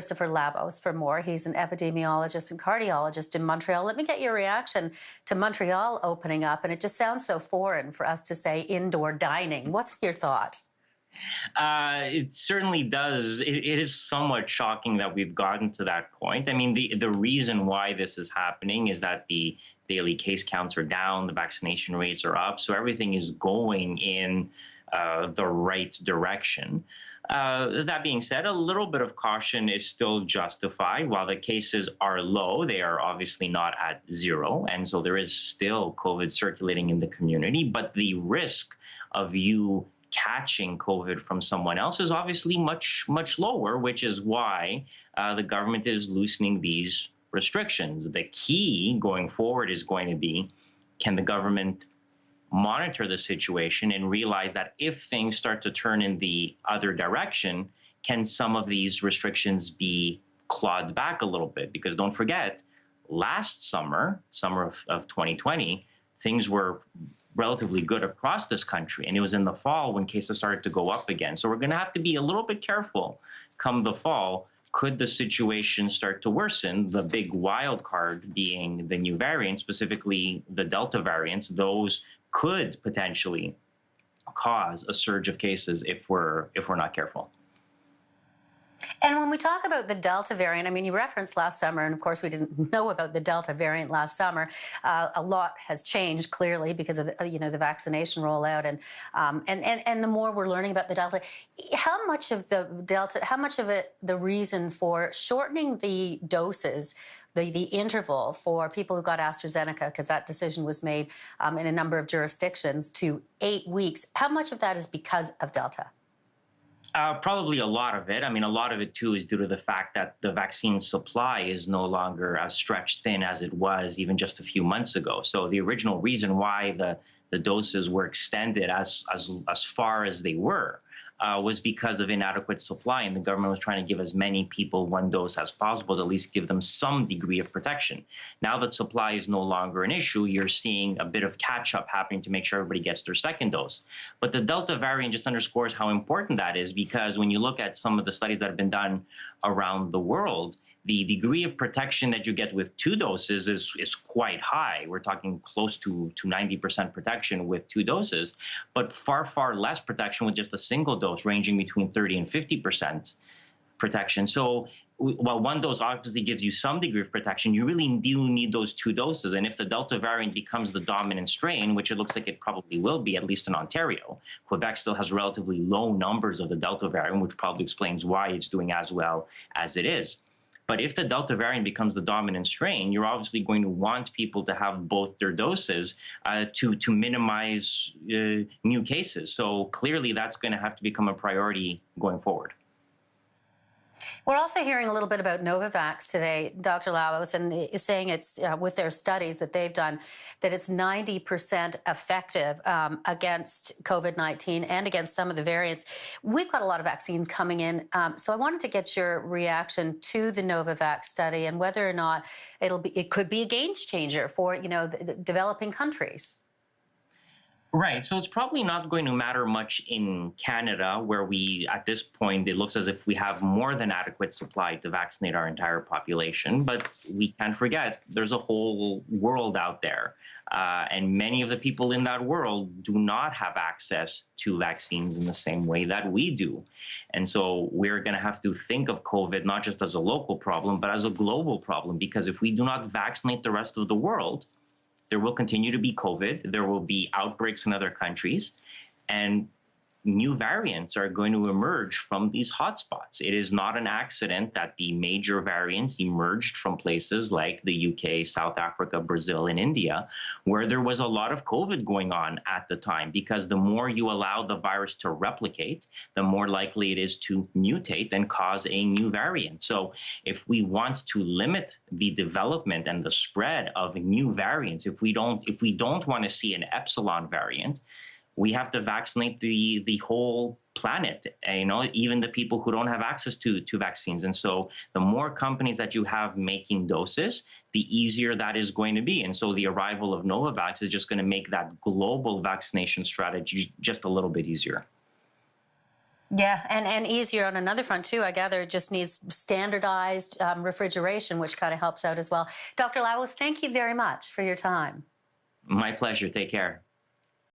Dr Labos for more. He's an epidemiologist and cardiologist in Montreal. Let me get your reaction to Montreal opening up. And it just sounds so foreign for us to say indoor dining. What's your thought? It certainly does. It is somewhat shocking that we've gotten to that point. I mean, the reason why this is happening is that the daily case counts are down, the vaccination rates are up, so everything is going in the right direction. That being said, a little bit of caution is still justified. While the cases are low, they are obviously not at zero. And so there is still COVID circulating in the community. But the risk of you catching COVID from someone else is obviously much, much lower, which is why the government is loosening these restrictions. The key going forward is going to be, can the government monitor the situation and realize that if things start to turn in the other direction, can some of these restrictions be clawed back a little bit? Because don't forget, last summer of 2020, things were relatively good across this country. And it was in the fall when cases started to go up again. So we're going to have to be a little bit careful come the fall. Could the situation start to worsen? The big wild card being the new variant, specifically the Delta variants. Those could potentially cause a surge of cases if we're not careful. And when we talk about the Delta variant, I mean, you referenced last summer, and of course we didn't know about the Delta variant last summer. A lot has changed clearly because of the vaccination rollout, and the more we're learning about the Delta. How much of the Delta? How much of it the reason for shortening the doses? The interval for people who got AstraZeneca, because that decision was made in a number of jurisdictions, to 8 weeks. How much of that is because of Delta? Probably a lot of it. I mean, a lot of it, too, is due to the fact that the vaccine supply is no longer as stretched thin as it was even just a few months ago. So the original reason why the doses were extended as far as they were was because of inadequate supply, and the government was trying to give as many people one dose as possible to at least give them some degree of protection. Now that supply is no longer an issue, you're seeing a bit of catch-up happening to make sure everybody gets their second dose. But the Delta variant just underscores how important that is, because when you look at some of the studies that have been done around the world, the degree of protection that you get with 2 doses is quite high. We're talking close to 90% protection with 2 doses, but far, far less protection with just a single dose, ranging between 30 and 50% protection. So while 1 dose obviously gives you some degree of protection, you really do need those 2 doses. And if the Delta variant becomes the dominant strain, which it looks like it probably will be, at least in Ontario, Quebec still has relatively low numbers of the Delta variant, which probably explains why it's doing as well as it is. But if the Delta variant becomes the dominant strain, you're obviously going to want people to have both their doses to minimize new cases. So clearly that's going to have to become a priority going forward. We're also hearing a little bit about Novavax today, Dr. Labos, and is saying it's with their studies that they've done that it's 90% effective against COVID-19 and against some of the variants. We've got a lot of vaccines coming in, so I wanted to get your reaction to the Novavax study and whether or not it could be a game changer for the developing countries. Right. So it's probably not going to matter much in Canada, where we, at this point, it looks as if we have more than adequate supply to vaccinate our entire population. But we can't forget there's a whole world out there. And many of the people in that world do not have access to vaccines in the same way that we do. And so we're going to have to think of COVID not just as a local problem, but as a global problem, because if we do not vaccinate the rest of the world, there will continue to be COVID. There will be outbreaks in other countries, and new variants are going to emerge from these hotspots. It is not an accident that the major variants emerged from places like the UK, South Africa, Brazil, and India, where there was a lot of COVID going on at the time, because the more you allow the virus to replicate, the more likely it is to mutate and cause a new variant. So if we want to limit the development and the spread of new variants, if we don't want to see an epsilon variant, we have to vaccinate the whole planet, even the people who don't have access to vaccines. And so the more companies that you have making doses, the easier that is going to be. And so the arrival of Novavax is just going to make that global vaccination strategy just a little bit easier. Yeah, and easier on another front too. I gather it just needs standardized refrigeration, which kind of helps out as well. Dr. Labos, thank you very much for your time. My pleasure. Take care.